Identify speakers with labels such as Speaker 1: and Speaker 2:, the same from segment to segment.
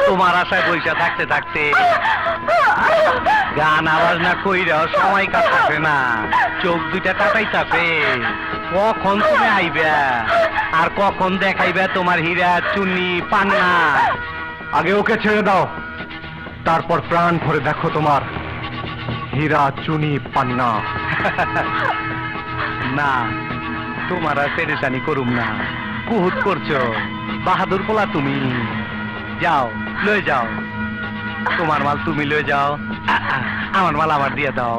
Speaker 1: তোমার আশায় বইসা থাকতে থাকতে গান আওয়াজ না কইরাও সময় কাটাবে না, চোখ দুইটা কাটাইতাছে। কখন তুমি আইবে আর কখন দেখাইবে তোমার হীরা চুনি পান্না?
Speaker 2: আগে ওকে ছেড়ে দাও, তারপর প্রাণ ভরে দেখো তোমার হীরা চুনি পান্না।
Speaker 1: না, তোমার আর পেরেশানি করুম না। কুহুত করছো, বাহাদুর পোলা তুমি। যাও, লয়ে যাও, তোমার মাল তুমি লয়ে যাও, আমার মাল আমার দিয়ে দাও।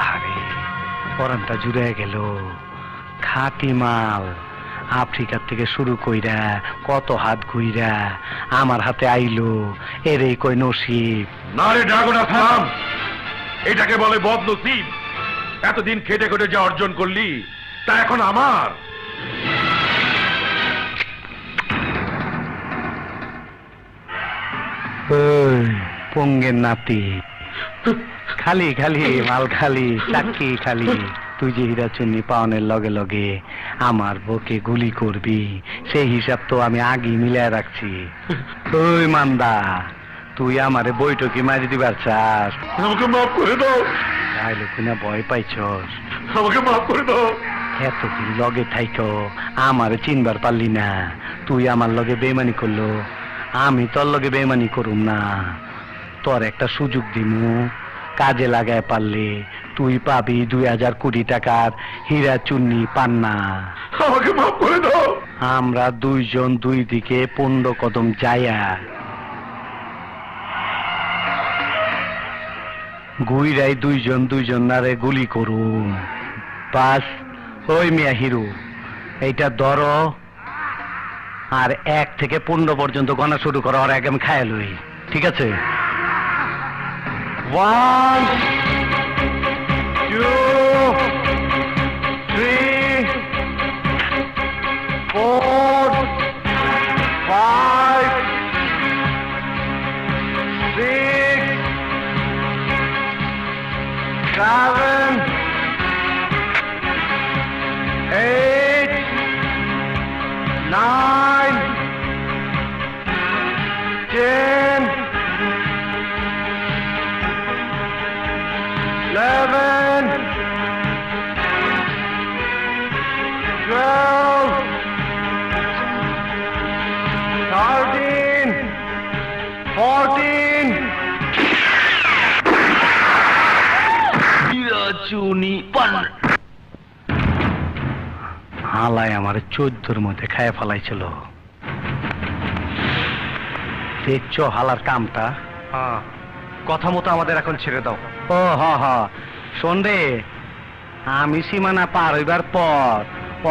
Speaker 1: আরে পরানটা জুড়ে গেল। খাঁটি মাল আফ্রিকার থেকে শুরু কইরা কত হাত ঘুইরা আমার হাতে আইলো, এরে কই নসিব।
Speaker 3: না রে ড্রাগন আসলাম, এটাকে বলে বদনসিব। এতদিন খেটে খেটে যা অর্জন করলি তা এখন আমার।
Speaker 1: পঙ্গের নাতি, খালি খালি মাল খালি, চাকি খালি। তুই যে হীরা চুন্নি পাওনের লগে লগে আমার বুকে গুলি করবি, সেই হিসাব তো আমি আগে মিলায় রাখছি। ওই মান্দা, তুই আমারে বইটকি মারি দিবার চাস?
Speaker 3: আমাকে মাফ করে দাও।
Speaker 1: তাইলে কিনা ভয় পাইছস?
Speaker 3: আমাকে মাফ করে দাও।
Speaker 1: এতদিন লগে থাইকো আমারে চিনবার পারলি না। তুই আমার লগে বেমানি করলো, আমি তোর লগে বেমানি করুম না। তোর একটা সুযোগ দিমু, কাজে লাগায় পারলে তুই পাবি 2000 কোটি টাকার হীরা চুন্নি পান্না।
Speaker 3: আমাকে মাফ করে দাও।
Speaker 1: আমরা দুইজন দুই দিকে 15 কদম যাইয়া গুইরাই দুইজন দুইজন নারে গুলি করুম। বাস, ওই মিয়া হিরো, এইটা ধরো আর 1 থেকে 15 পর্যন্ত গণা শুরু করো। আর আগে আমি খায়া লই, ঠিক আছে? 1 2 3 4 5 6 7 8 9 10 11 12 13 14 চুনি পান। হালায় আমার 14-র মধ্যে খায় ফেলাইছিল। দেখছো হালার কামটা?
Speaker 2: হ্যাঁ, কথা মতো আমাদের এখন ছেড়ে দাও।
Speaker 1: ও হ, শোন রে, আমি সীমানা পার হইবার পর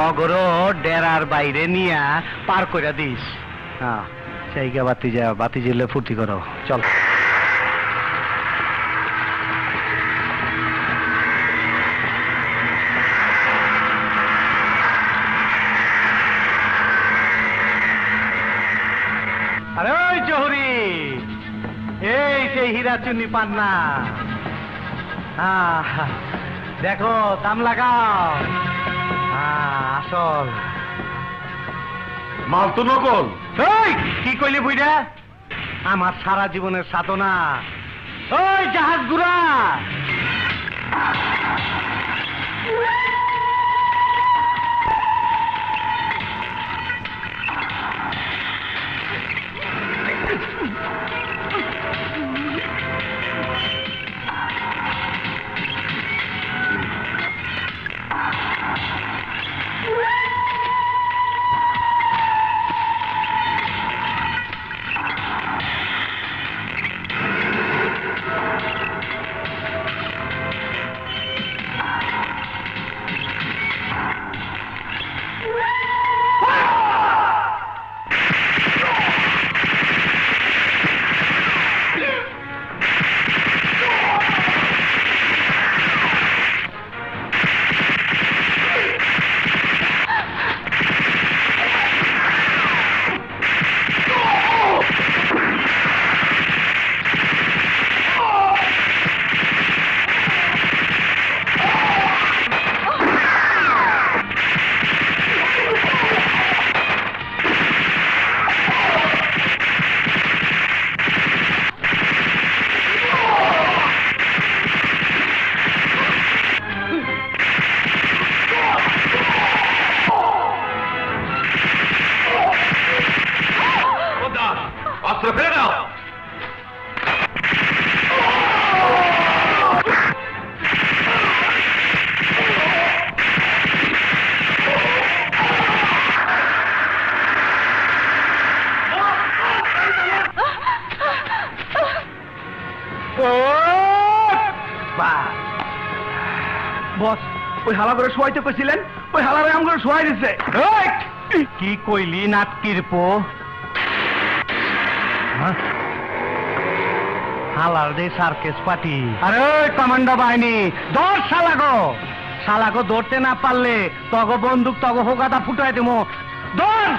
Speaker 1: অগরো ডেরার বাইরে নিয়া পার কইরা দিস। হ্যাঁ, সেইগা বাতি জ্বলে ফুর্তি করো, চল। আরে ওই জহুরি, এই সেই হীরা চুন্নি পান্না। দেখো, দাম লাগাও। আসল
Speaker 3: মাল তো নকল।
Speaker 1: ওই কি কইলি বুইরা? আমার সারা জীবনের সাধনা। ওই জাহাজ গুড়া,
Speaker 2: ওই হালা করে শোয়াইতে কইছিলেন, ওই হালারে আম করে শোয়াই দিছে।
Speaker 1: কি কইলি নাটকির পো? হালার দে সার্কেস পার্টি। আরে ওই কমান্ডো বাহিনী, ধর শালাগো। শালাগো ধরতে না পারলে তগ বন্দুক তগ হোগাটা ফুটাই দেবো। ধর।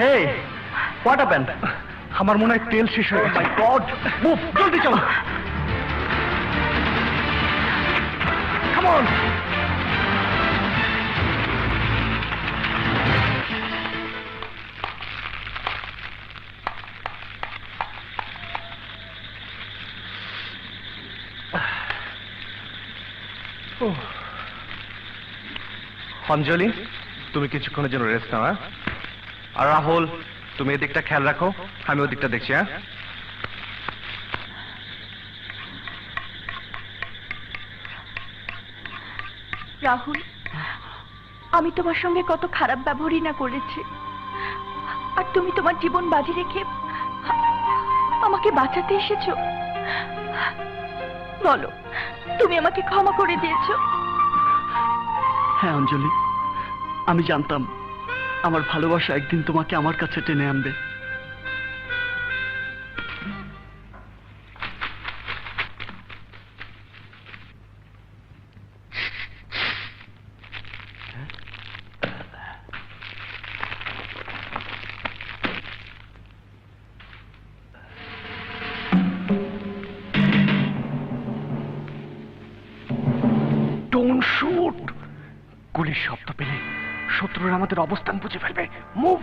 Speaker 2: Hey, what happened? আমার মনে হয় তেল শেষ হয়ে গেছে। মাই গড, মুভ, জলদি চলো। Come on. অঞ্জলি, তুমি কিছুক্ষণের জন্য রেস্ট নাও। আর রাহুল, তুমি এদিকটা খেয়াল রাখো, আমি ওদিকটা দেখছি। হ্যাঁ,
Speaker 4: রাহুল, আমি তোমার সঙ্গে কত খারাপ ব্যবহারই না করেছি, আর তুমি তোমার জীবন বাজি রেখে আমাকে বাঁচাতে এসেছো। বলো, তুমি আমাকে ক্ষমা করে দিয়েছো?
Speaker 5: হ্যাঁ অঞ্জলি, আমি জানতাম আমার ভালোবাসা একদিন তোমাকে আমার কাছে টেনে আনবে।
Speaker 2: Don't shoot. গুলির শব্দ পেলে শত্রুরা আমাদের অবস্থান বুঝে ফেলবে। মুভ।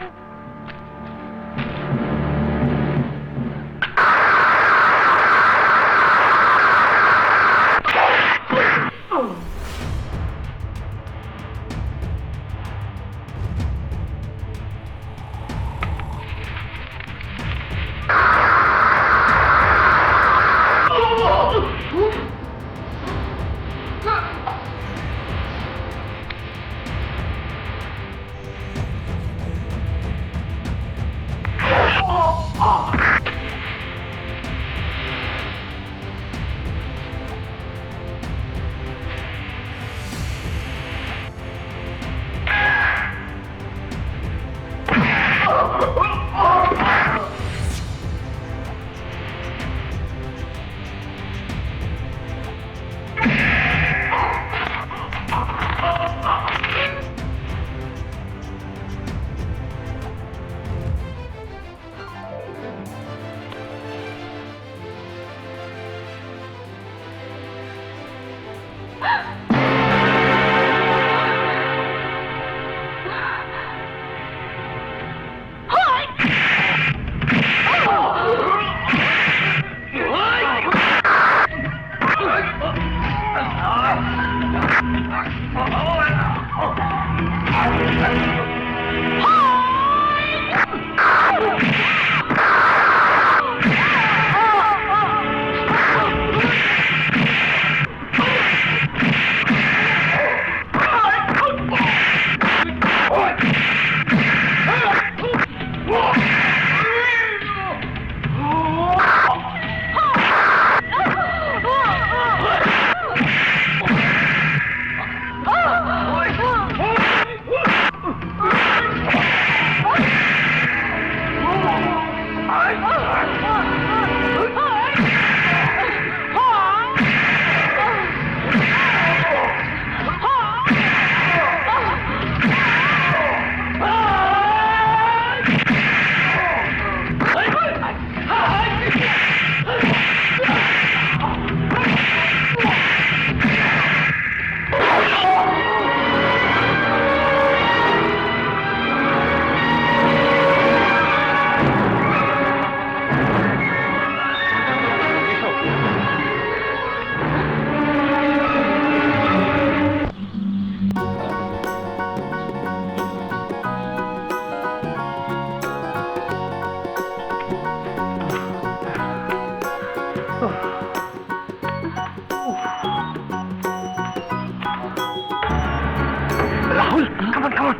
Speaker 2: রাহুল, কামান কামান,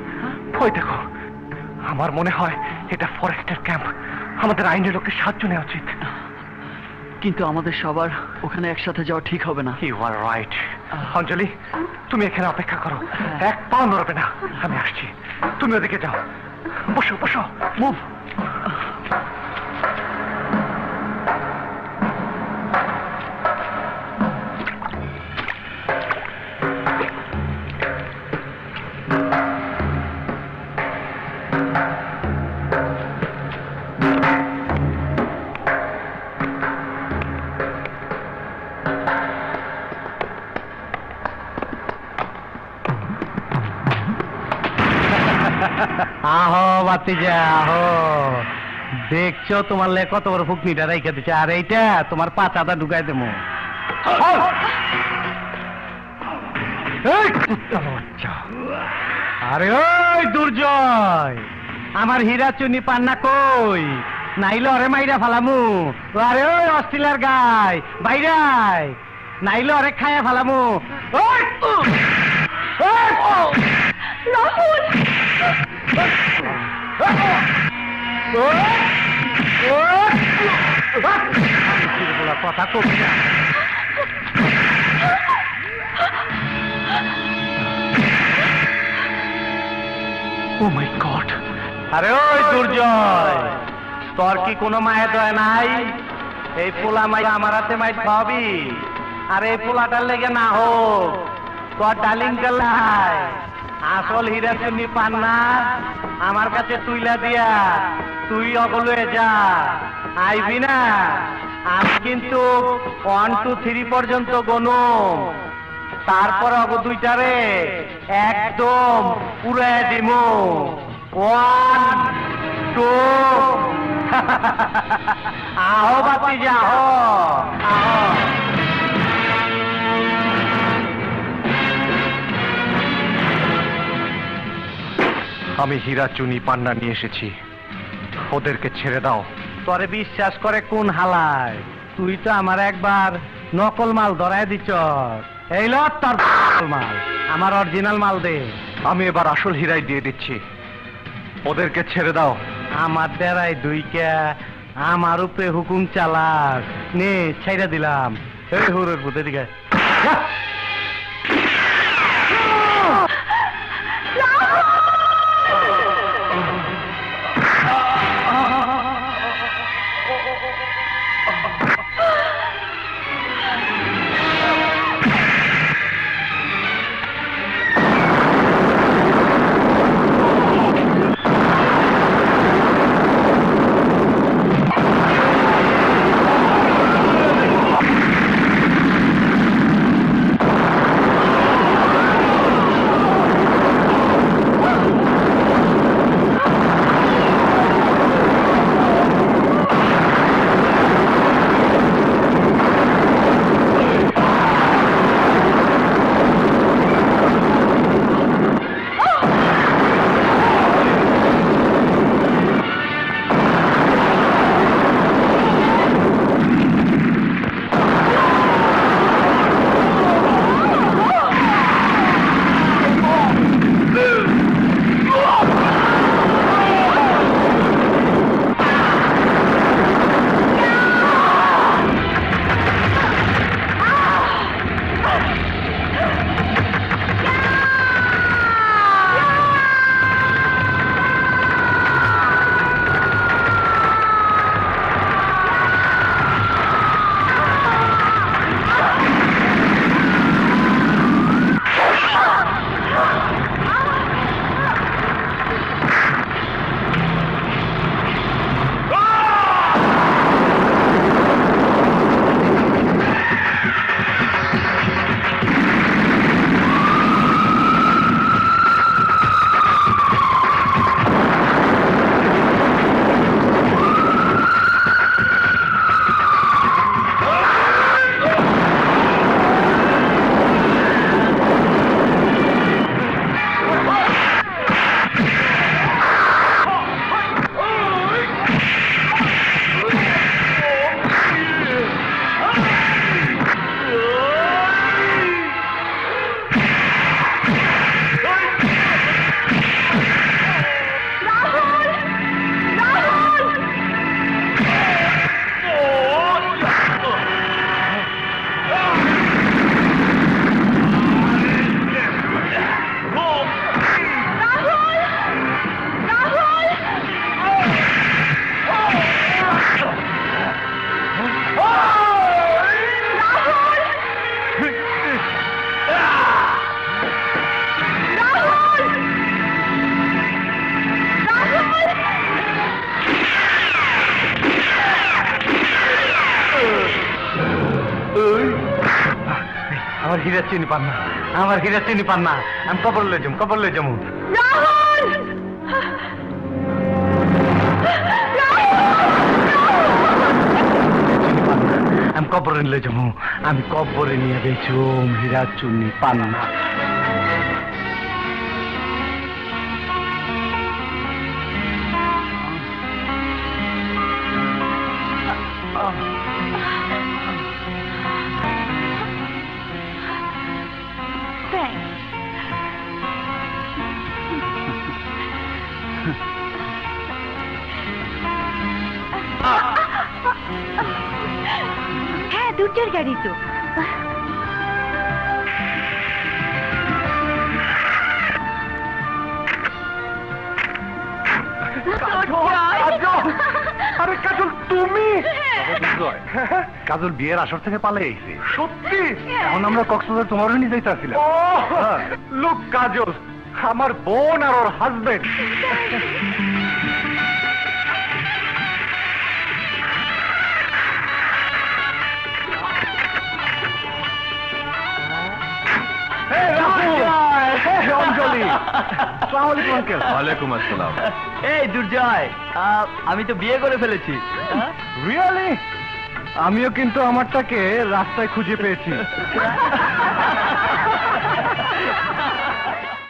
Speaker 2: ওই দেখো। আমার মনে হয় এটা ফরেস্টের ক্যাম্প। আমাদের আইনের লোকের সাহায্য নেওয়া উচিত।
Speaker 5: কিন্তু আমাদের সবার ওখানে একসাথে যাওয়া ঠিক হবে না।
Speaker 2: You R right. অঞ্জলি, তুমি এখানে অপেক্ষা করো, এক পাও নড়বে না। আমি আসছি, তুমি ওদিকে যাও। বসো বসো, মুভ।
Speaker 1: আহো বাতিজা আহো, দেখছো তোমার লে কত বড় ফুকনিটা রেখে দিচ্ছে, আর এইটা তোমার পাচাটা ঢুকাই দেবো। আরে ওই দুর্জয়, আমার হীরা চুনি পান্না কই? নাইলে অরে মাইরা ফালামু। আরে ওই অস্ট্রেলিয়ার গাই বাইরাই, নাইলে অরে খায়া ফালামু। ওই
Speaker 4: রাহুল!
Speaker 1: কথা কবি না।
Speaker 2: ও মাই গড!
Speaker 1: আরে ওই দুর্জয়, তোর কি কোনো মায়ের দয়া নাই? এই পোলা মাই আমার হাতে মাই খাবি, আর এই পোলাটার লেগে না হোক তোর ডালিং গেলাই আসল হীরা চুন্নি পান্না আমার কাছে তুইলা দিয়া তুই অগলে যা। আইবি না? আমি কিন্তু 1 2 3 পর্যন্ত গনো, তারপর অগ দুইটারে একদম উড়াই দিমু। 1 2 আহো বাতি যাও, আহো।
Speaker 2: আমি হীরা চুনি পান্না নিয়ে এসেছি, ওদেরকে ছেড়ে দাও।
Speaker 1: তোরে বিশ্বাস করে কোন হালায়? তুই তো আমার একবার নকল মাল ধরায় দিছ। এই ল তোর নকল মাল, আমার অরিজিনাল মাল দে।
Speaker 2: আমি এবার আসল হীরাই দিয়ে দিচ্ছি, ওদেরকে ছেড়ে দাও।
Speaker 1: আমার ডেরাই দুইকা আমার উপরে হুকুম চালাস নে, ছেড়ে দিলাম। এই হুরের পুতে দিকে
Speaker 2: আমার হীরা চিনি পান না, আমার হীরা চিনি পান না। আমি কবর লই যাবো, কবর লই যাবো।
Speaker 4: রাহুল!
Speaker 1: আমি কবরে লই যাবো, আমি কবরে নিয়ে বেচুম, হীরা চুন্নি পান না।
Speaker 4: Thanks. হ্যাঁ, দুটোর গাড়ি তো।
Speaker 2: আরে কাজল, তুমি?
Speaker 4: হ্যাঁ।
Speaker 2: কাজল বিয়ের আসর থেকে পালিয়ে আইছে। সত্যি? এখন আমরা কক্সবাজার তোমারও নিয়ে যাইতেছিলাম। লোক কাজল, আমার বোন আর ওর হাজবেন্ড। অঞ্জলি, আসসালামু আলাইকুম আঙ্কেল।
Speaker 3: ওয়ালাইকুম আসসালাম।
Speaker 5: এই দুর্জয়, আমি তো বিয়ে করে ফেলেছি।
Speaker 2: রিয়েলি? আমিও কিন্তু আমারটাকে রাস্তায় খুঁজে পেয়েছি।